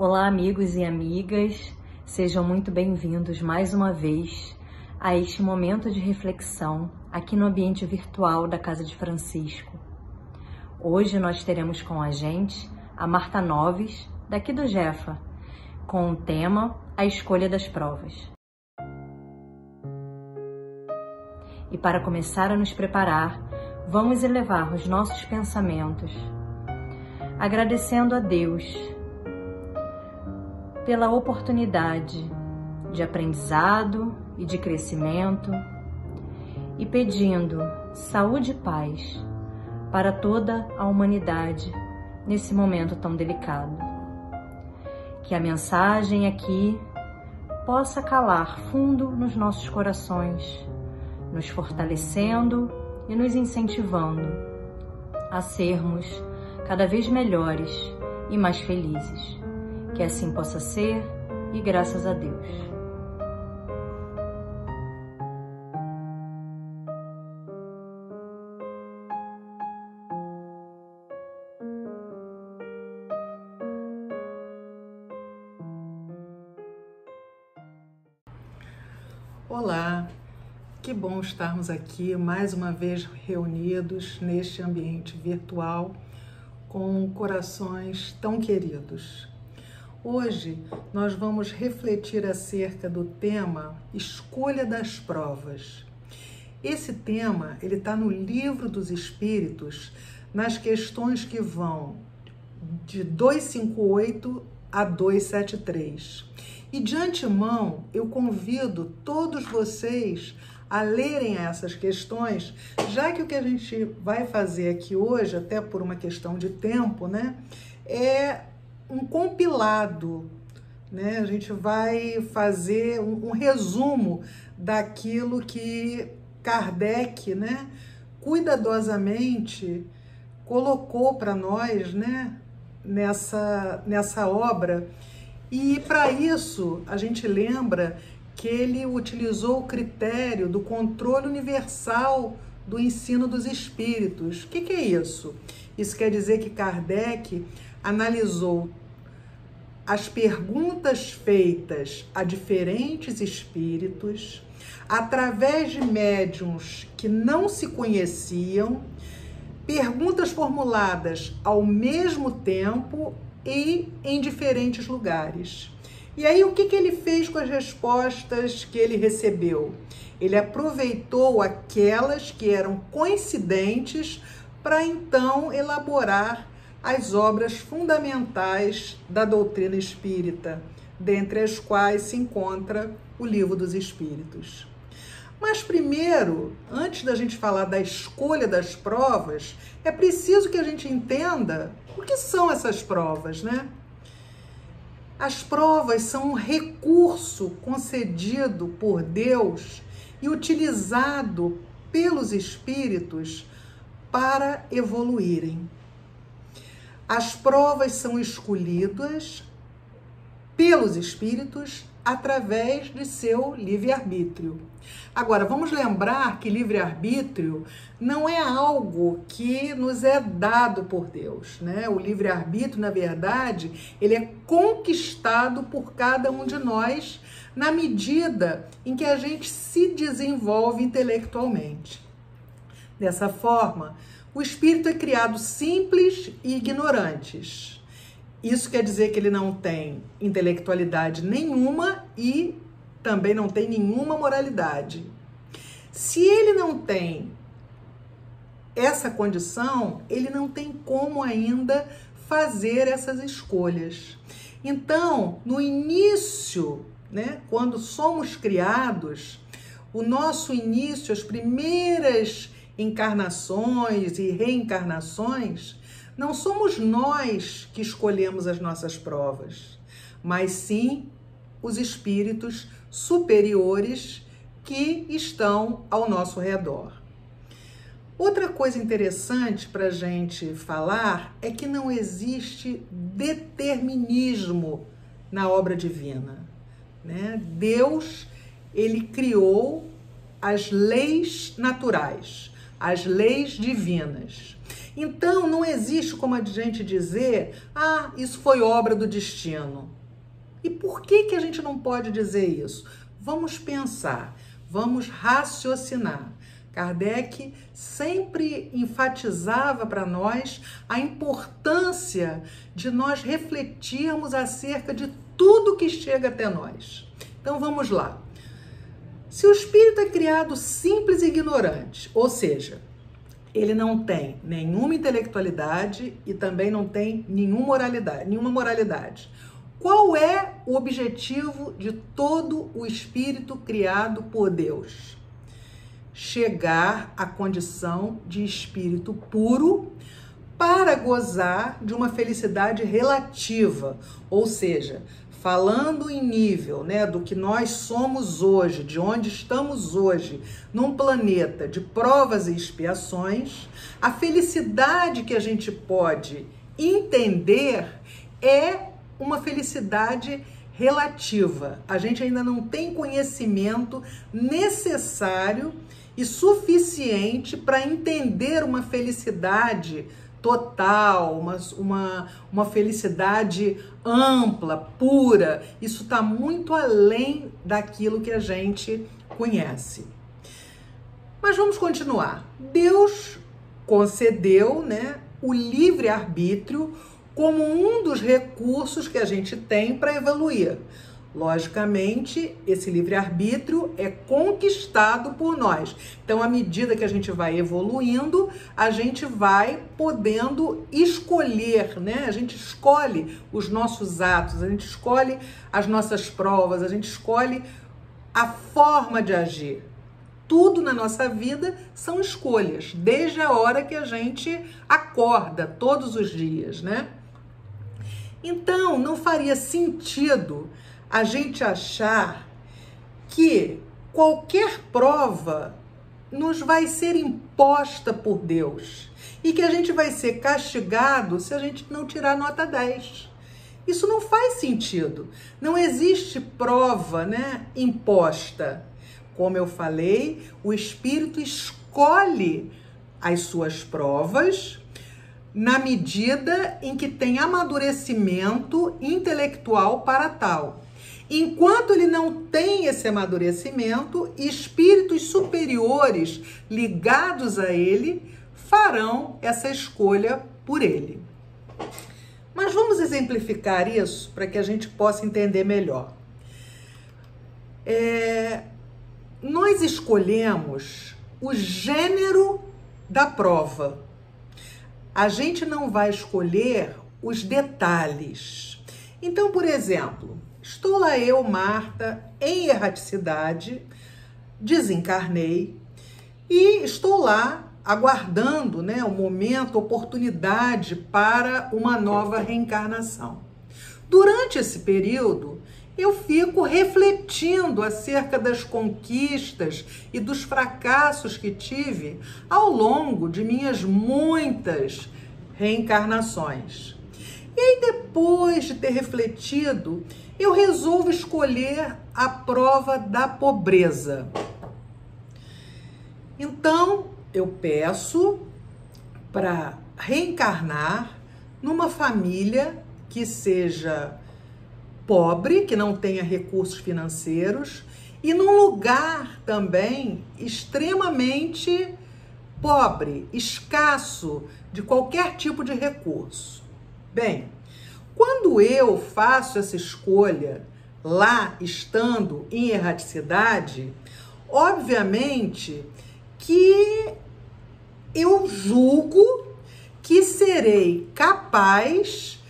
Olá, amigos e amigas, sejam muito bem-vindos mais uma vez a este momento de reflexão aqui no ambiente virtual da Casa de Francisco. Hoje nós teremos com a gente a Marta Noves, daqui do Jefa, com o tema A Escolha das Provas. E para começar a nos preparar, vamos elevar os nossos pensamentos, agradecendo a Deus pela oportunidade de aprendizado e de crescimento e pedindo saúde e paz para toda a humanidade nesse momento tão delicado. Que a mensagem aqui possa calar fundo nos nossos corações, nos fortalecendo e nos incentivando a sermos cada vez melhores e mais felizes. Que assim possa ser e graças a Deus. Olá, que bom estarmos aqui mais uma vez reunidos neste ambiente virtual com corações tão queridos. Hoje nós vamos refletir acerca do tema Escolha das Provas. Esse tema ele está no Livro dos Espíritos, nas questões que vão de 258 a 273. E de antemão eu convido todos vocês a lerem essas questões, já que o que a gente vai fazer aqui hoje, até por uma questão de tempo, né, é um compilado, né? A gente vai fazer um resumo daquilo que Kardec, né, cuidadosamente colocou para nós, né, nessa obra. E para isso a gente lembra que ele utilizou o critério do controle universal do ensino dos espíritos. O que é isso? Isso quer dizer que Kardec analisou as perguntas feitas a diferentes espíritos através de médiuns que não se conheciam, perguntas formuladas ao mesmo tempo e em diferentes lugares. E aí o que ele fez com as respostas que ele recebeu? Ele aproveitou aquelas que eram coincidentes para então elaborar as obras fundamentais da doutrina espírita, dentre as quais se encontra o Livro dos Espíritos. Mas primeiro, antes da gente falar da escolha das provas, é preciso que a gente entenda o que são essas provas, né? As provas são um recurso concedido por Deus e utilizado pelos espíritos para evoluírem. As provas são escolhidas pelos espíritos através de seu livre-arbítrio. Agora, vamos lembrar que livre-arbítrio não é algo que nos é dado por Deus, né? O livre-arbítrio, na verdade, ele é conquistado por cada um de nós na medida em que a gente se desenvolve intelectualmente. Dessa forma, o espírito é criado simples e ignorantes. Isso quer dizer que ele não tem intelectualidade nenhuma e também não tem nenhuma moralidade. Se ele não tem essa condição, ele não tem como ainda fazer essas escolhas. Então, no início, né, quando somos criados, o nosso início, as primeiras encarnações e reencarnações, não somos nós que escolhemos as nossas provas, mas sim os espíritos superiores que estão ao nosso redor. Outra coisa interessante para a gente falar é que não existe determinismo na obra divina, né? Deus, ele criou as leis naturais, as leis divinas. Então, não existe como a gente dizer, ah, isso foi obra do destino. E por que a gente não pode dizer isso? Vamos pensar, vamos raciocinar. Kardec sempre enfatizava para nós a importância de nós refletirmos acerca de tudo que chega até nós. Então vamos lá. Se o espírito é criado simples e ignorante, ou seja, ele não tem nenhuma intelectualidade e também não tem nenhuma moralidade. Qual é o objetivo de todo o espírito criado por Deus? Chegar à condição de espírito puro para gozar de uma felicidade relativa, ou seja, falando em nível, né, do que nós somos hoje, de onde estamos hoje, num planeta de provas e expiações, a felicidade que a gente pode entender é uma felicidade relativa. A gente ainda não tem conhecimento necessário e suficiente para entender uma felicidade total, uma felicidade ampla, pura. Isso está muito além daquilo que a gente conhece. Mas vamos continuar. Deus concedeu, né, o livre-arbítrio como um dos recursos que a gente tem para evoluir. Logicamente, esse livre-arbítrio é conquistado por nós. Então, à medida que a gente vai evoluindo, a gente vai podendo escolher, né? A gente escolhe os nossos atos, a gente escolhe as nossas provas, a gente escolhe a forma de agir. Tudo na nossa vida são escolhas, desde a hora que a gente acorda, todos os dias, né? Então, não faria sentido a gente achar que qualquer prova nos vai ser imposta por Deus e que a gente vai ser castigado se a gente não tirar nota 10. Isso não faz sentido. Não existe prova, né, imposta. Como eu falei, o espírito escolhe as suas provas na medida em que tem amadurecimento intelectual para tal. Enquanto ele não tem esse amadurecimento, espíritos superiores ligados a ele farão essa escolha por ele. Mas vamos exemplificar isso para que a gente possa entender melhor. Nós escolhemos o gênero da prova. A gente não vai escolher os detalhes. Então, por exemplo, estou lá eu, Marta, em erraticidade, desencarnei e estou lá aguardando, né, o momento, a oportunidade para uma nova reencarnação. Durante esse período, eu fico refletindo acerca das conquistas e dos fracassos que tive ao longo de minhas muitas reencarnações. E aí, depois de ter refletido, eu resolvo escolher a prova da pobreza. Então, eu peço para reencarnar numa família que seja pobre, que não tenha recursos financeiros, e num lugar também extremamente pobre, escasso de qualquer tipo de recurso. Bem, quando eu faço essa escolha lá, estando em erraticidade, obviamente que eu julgo que serei capaz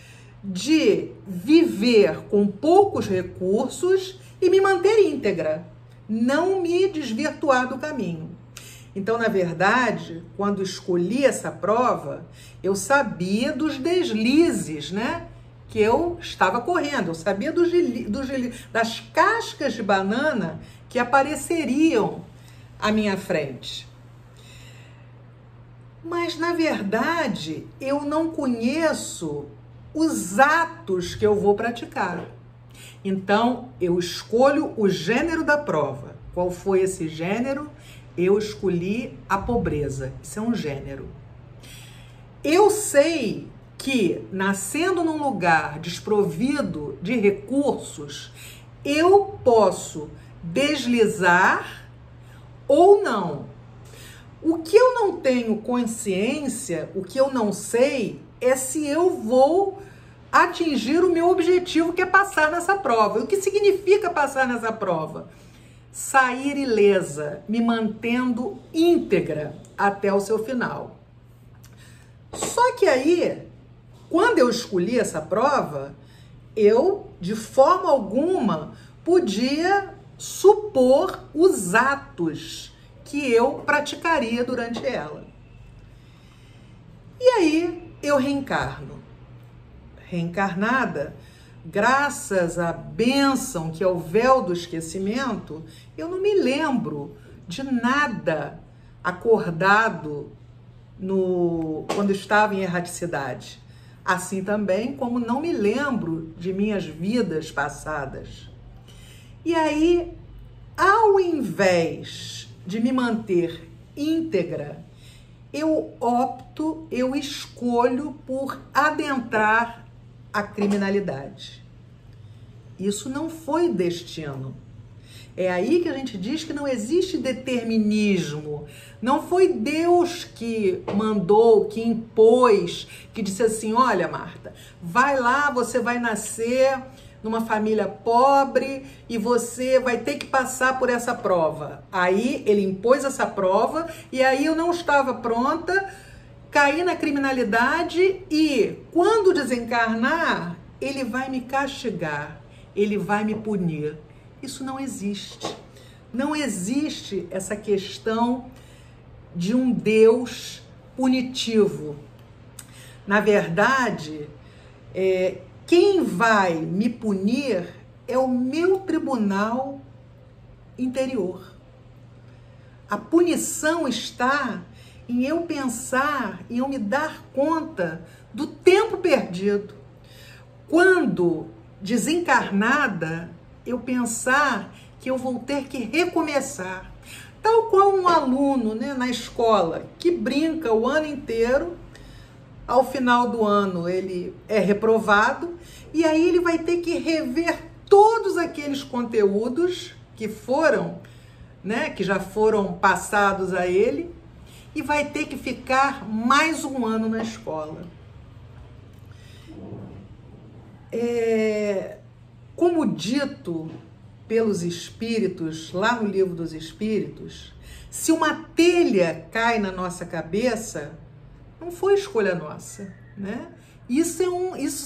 de viver com poucos recursos e me manter íntegra, não me desvirtuar do caminho. Então, na verdade, quando escolhi essa prova, eu sabia dos deslizes, né, que eu estava correndo, eu sabia das cascas de banana que apareceriam à minha frente. Mas, na verdade, eu não conheço os atos que eu vou praticar. Então, eu escolho o gênero da prova. Qual foi esse gênero? Eu escolhi a pobreza. Isso é um gênero. Eu sei que, nascendo num lugar desprovido de recursos, eu posso deslizar ou não. O que eu não tenho consciência, o que eu não sei, é se eu vou atingir o meu objetivo, que é passar nessa prova. O que significa passar nessa prova? Sair ilesa, me mantendo íntegra até o seu final. Só que aí, quando eu escolhi essa prova, eu, de forma alguma, podia supor os atos que eu praticaria durante ela. E aí eu reencarno. Reencarnada, graças à bênção que é o véu do esquecimento, eu não me lembro de nada acordado quando estava em erraticidade. Assim também como não me lembro de minhas vidas passadas. E aí, ao invés de me manter íntegra, eu escolho por adentrar a criminalidade. Isso não foi destino. É aí que a gente diz que não existe determinismo. Não foi Deus que mandou, que impôs, que disse assim: olha, Marta, vai lá, você vai nascer numa família pobre e você vai ter que passar por essa prova. Aí ele impôs essa prova e aí eu não estava pronta, caí na criminalidade e quando desencarnar, ele vai me castigar, ele vai me punir. Isso não existe. Não existe essa questão de um Deus punitivo. Na verdade, quem vai me punir é o meu tribunal interior. A punição está em eu pensar, em eu me dar conta do tempo perdido. Quando desencarnada, eu pensar que eu vou ter que recomeçar. Tal qual um aluno, né, na escola, que brinca o ano inteiro, ao final do ano ele é reprovado, e aí ele vai ter que rever todos aqueles conteúdos que foram, né, que já foram passados a ele, e vai ter que ficar mais um ano na escola. Como dito pelos espíritos, lá no Livro dos Espíritos, se uma telha cai na nossa cabeça, não foi escolha nossa, né? Isso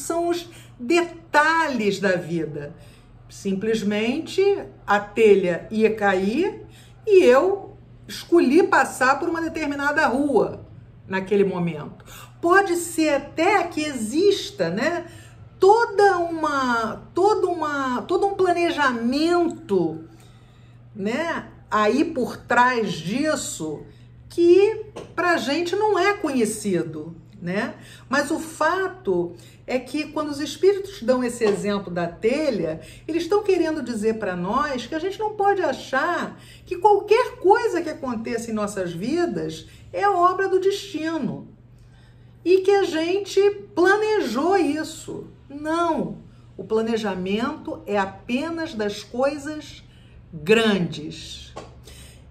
são os detalhes da vida. Simplesmente a telha ia cair e eu escolhi passar por uma determinada rua naquele momento. Pode ser até que exista, né, todo um planejamento, né, aí por trás disso, que pra gente não é conhecido, né? Mas o fato é que quando os espíritos dão esse exemplo da telha, eles estão querendo dizer para nós que a gente não pode achar que qualquer coisa que aconteça em nossas vidas é obra do destino e que a gente planejou isso. Não, o planejamento é apenas das coisas grandes.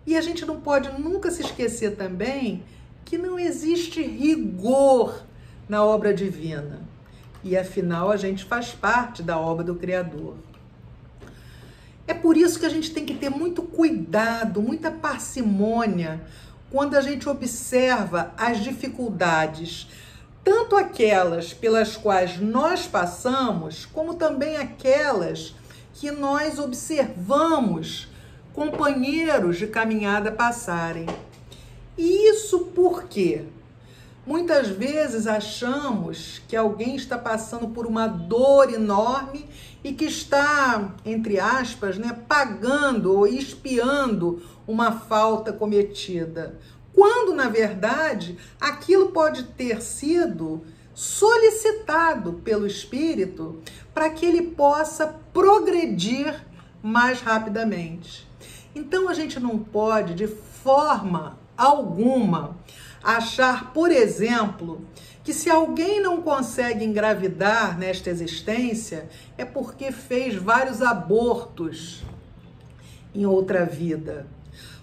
E a gente não pode nunca se esquecer também que não existe rigor na obra divina. E afinal a gente faz parte da obra do Criador. É por isso que a gente tem que ter muito cuidado, muita parcimônia, quando a gente observa as dificuldades, tanto aquelas pelas quais nós passamos, como também aquelas que nós observamos companheiros de caminhada passarem. E isso por quê? Muitas vezes achamos que alguém está passando por uma dor enorme e que está, entre aspas, né, pagando ou expiando uma falta cometida. Quando, na verdade, aquilo pode ter sido solicitado pelo espírito para que ele possa progredir mais rapidamente. Então, a gente não pode, de forma alguma, achar, por exemplo, que se alguém não consegue engravidar nesta existência, é porque fez vários abortos em outra vida.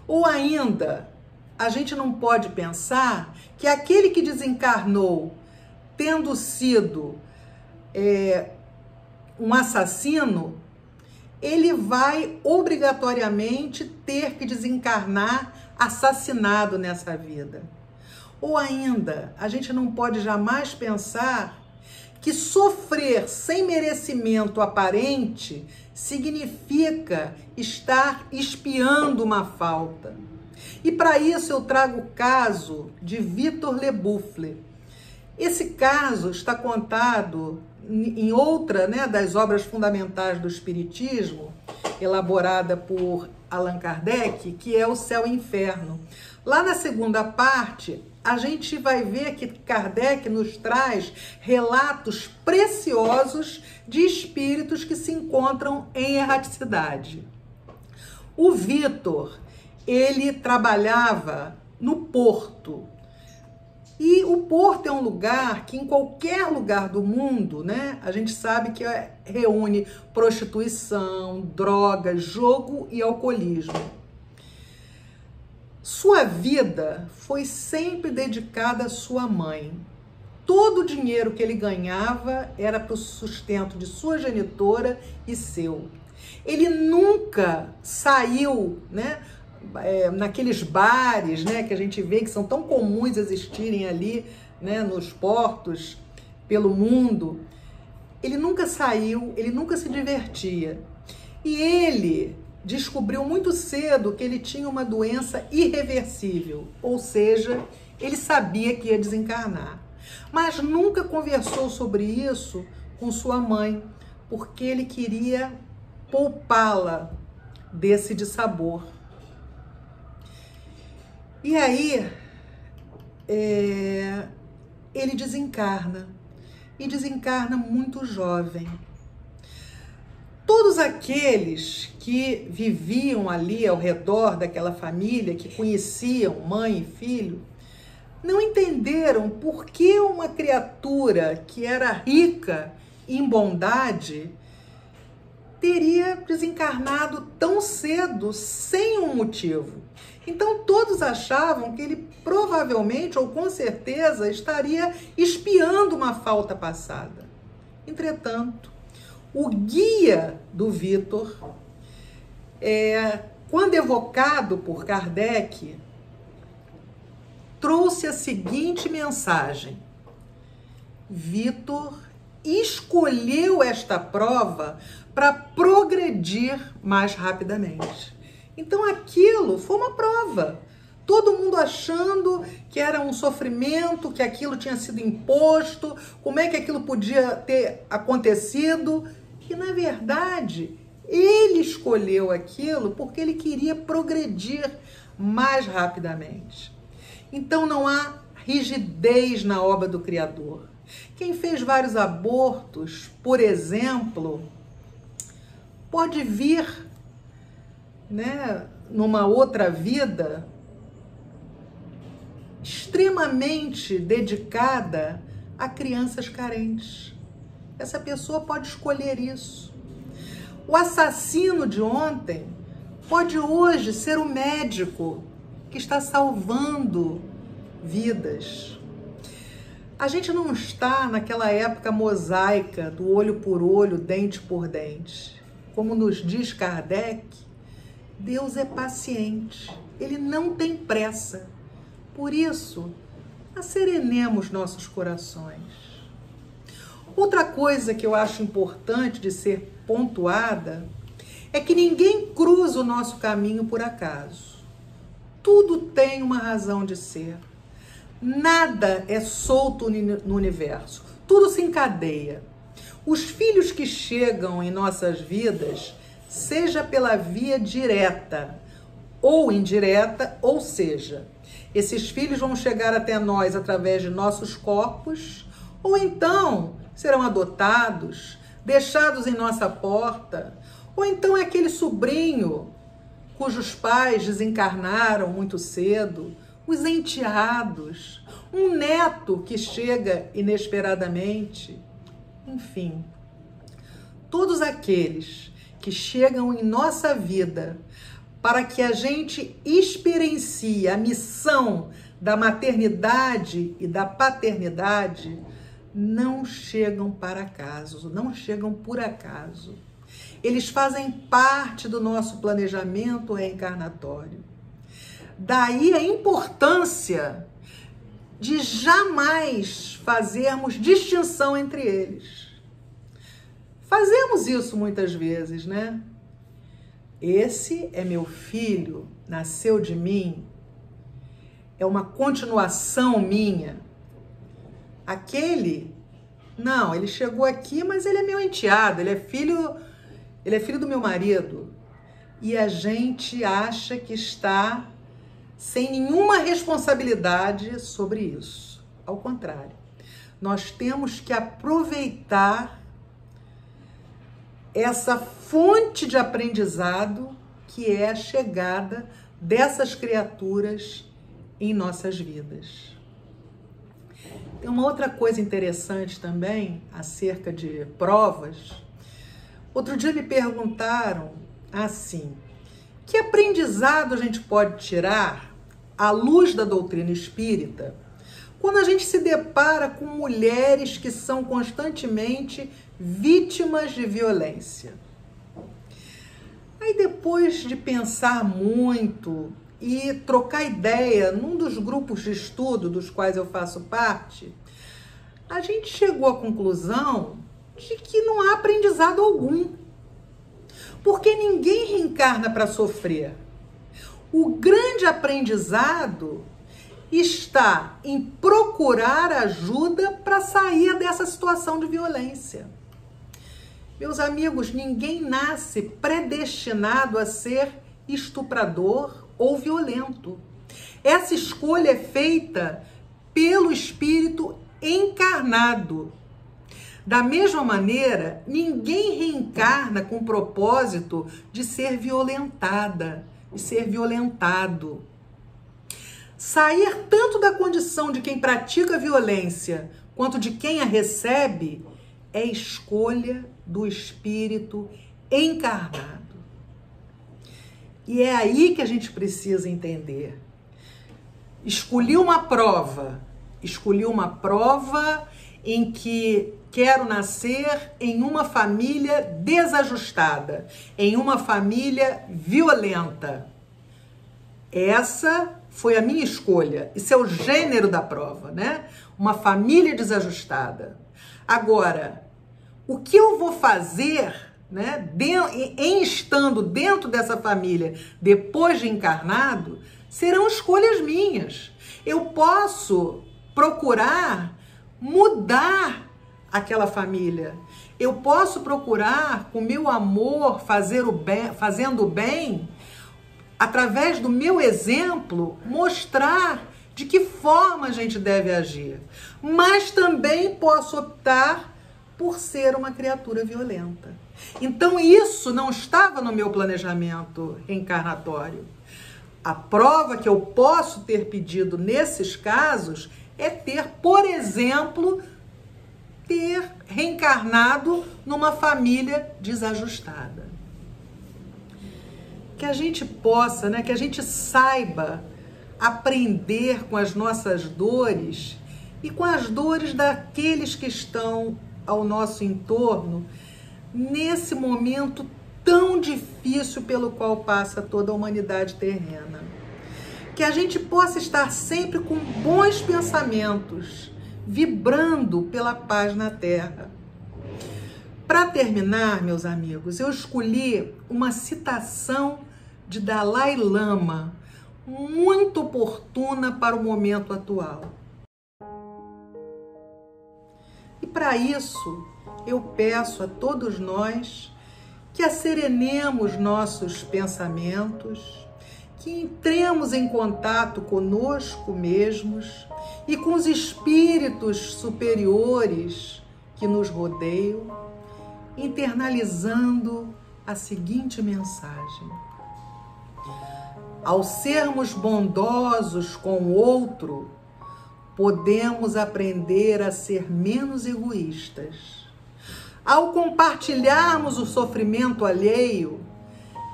Ou ainda, a gente não pode pensar que aquele que desencarnou tendo sido um assassino, ele vai obrigatoriamente ter que desencarnar assassinado nessa vida. Ou ainda, a gente não pode jamais pensar que sofrer sem merecimento aparente significa estar expiando uma falta. E para isso eu trago o caso de Victor Le Boufflers. Esse caso está contado em outra, das obras fundamentais do Espiritismo, elaborada por Allan Kardec, que é O Céu e o Inferno. Lá na segunda parte, a gente vai ver que Kardec nos traz relatos preciosos de espíritos que se encontram em erraticidade. O Victor, ele trabalhava no porto. E o porto é um lugar que em qualquer lugar do mundo, a gente sabe que reúne prostituição, drogas, jogo e alcoolismo. Sua vida foi sempre dedicada à sua mãe. Todo o dinheiro que ele ganhava era para o sustento de sua genitora e seu. Ele nunca saiu, naqueles bares, que a gente vê que são tão comuns existirem ali, nos portos pelo mundo. Ele nunca saiu, ele nunca se divertia. E ele descobriu muito cedo que ele tinha uma doença irreversível, ou seja, ele sabia que ia desencarnar. Mas nunca conversou sobre isso com sua mãe, porque ele queria poupá-la desse dissabor. E aí, ele desencarna, e desencarna muito jovem. Todos aqueles que viviam ali ao redor daquela família, que conheciam mãe e filho, não entenderam por que uma criatura que era rica em bondade teria desencarnado tão cedo sem um motivo. Então todos achavam que ele provavelmente ou com certeza estaria expiando uma falta passada. Entretanto, o guia do Victor, quando evocado por Kardec, trouxe a seguinte mensagem: Victor escolheu esta prova para progredir mais rapidamente. Então aquilo foi uma prova. Todo mundo achando que era um sofrimento, que aquilo tinha sido imposto, como é que aquilo podia ter acontecido. E, na verdade, ele escolheu aquilo porque ele queria progredir mais rapidamente. Então, não há rigidez na obra do Criador. Quem fez vários abortos, por exemplo, pode vir, numa outra vida, extremamente dedicada a crianças carentes. Essa pessoa pode escolher isso. O assassino de ontem pode hoje ser o médico que está salvando vidas. A gente não está naquela época mosaica do olho por olho, dente por dente. Como nos diz Kardec, Deus é paciente, ele não tem pressa. Por isso, asserenemos nossos corações. Outra coisa que eu acho importante de ser pontuada é que ninguém cruza o nosso caminho por acaso. Tudo tem uma razão de ser. Nada é solto no universo. Tudo se encadeia. Os filhos que chegam em nossas vidas, seja pela via direta ou indireta, ou seja, esses filhos vão chegar até nós através de nossos corpos, ou então serão adotados, deixados em nossa porta, ou então é aquele sobrinho cujos pais desencarnaram muito cedo, o os enteados, um neto que chega inesperadamente, enfim, todos aqueles que chegam em nossa vida para que a gente experiencie a missão da maternidade e da paternidade, não chegam por acaso. Eles fazem parte do nosso planejamento reencarnatório. Daí a importância de jamais fazermos distinção entre eles. Fazemos isso muitas vezes, né? Esse é meu filho, nasceu de mim, é uma continuação minha. Aquele, não, ele chegou aqui, mas ele é meu enteado, ele é filho do meu marido. E a gente acha que está sem nenhuma responsabilidade sobre isso. Ao contrário, nós temos que aproveitar essa fonte de aprendizado que é a chegada dessas criaturas em nossas vidas. Tem uma outra coisa interessante também acerca de provas. Outro dia me perguntaram assim: que aprendizado a gente pode tirar à luz da doutrina espírita quando a gente se depara com mulheres que são constantemente vítimas de violência? Aí, depois de pensar muito e trocar ideia num dos grupos de estudo dos quais eu faço parte, a gente chegou à conclusão de que não há aprendizado algum. Porque ninguém reencarna para sofrer. O grande aprendizado está em procurar ajuda para sair dessa situação de violência. Meus amigos, ninguém nasce predestinado a ser estuprador ou violento. Essa escolha é feita pelo espírito encarnado. Da mesma maneira, ninguém reencarna com o propósito de ser violentada, de ser violentado. Sair tanto da condição de quem pratica violência quanto de quem a recebe é escolha do espírito encarnado. E é aí que a gente precisa entender. Escolhi uma prova em que quero nascer em uma família desajustada, em uma família violenta. Essa foi a minha escolha. Isso é o gênero da prova, né? Uma família desajustada. Agora, o que eu vou fazer, né, em estando dentro dessa família depois de encarnado, serão escolhas minhas. Eu posso procurar mudar aquela família. Eu posso procurar, com meu amor, fazendo o bem, através do meu exemplo, mostrar de que forma a gente deve agir. Mas também posso optar por ser uma criatura violenta. Então isso não estava no meu planejamento reencarnatório. A prova que eu posso ter pedido nesses casos é ter, por exemplo, ter reencarnado numa família desajustada. Que a gente possa, né, que a gente saiba aprender com as nossas dores e com as dores daqueles que estão ao nosso entorno nesse momento tão difícil pelo qual passa toda a humanidade terrena. Que a gente possa estar sempre com bons pensamentos, vibrando pela paz na Terra. Para terminar, meus amigos, eu escolhi uma citação de Dalai Lama, muito oportuna para o momento atual. E para isso, eu peço a todos nós que asserenemos nossos pensamentos, que entremos em contato conosco mesmos e com os espíritos superiores que nos rodeiam, internalizando a seguinte mensagem: Ao sermos bondosos com o outro, podemos aprender a ser menos egoístas. Ao compartilharmos o sofrimento alheio,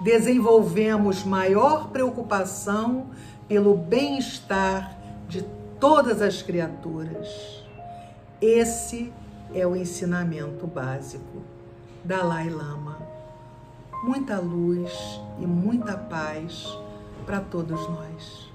desenvolvemos maior preocupação pelo bem-estar de todas as criaturas. Esse é o ensinamento básico. Dalai Lama. Muita luz e muita paz para todos nós.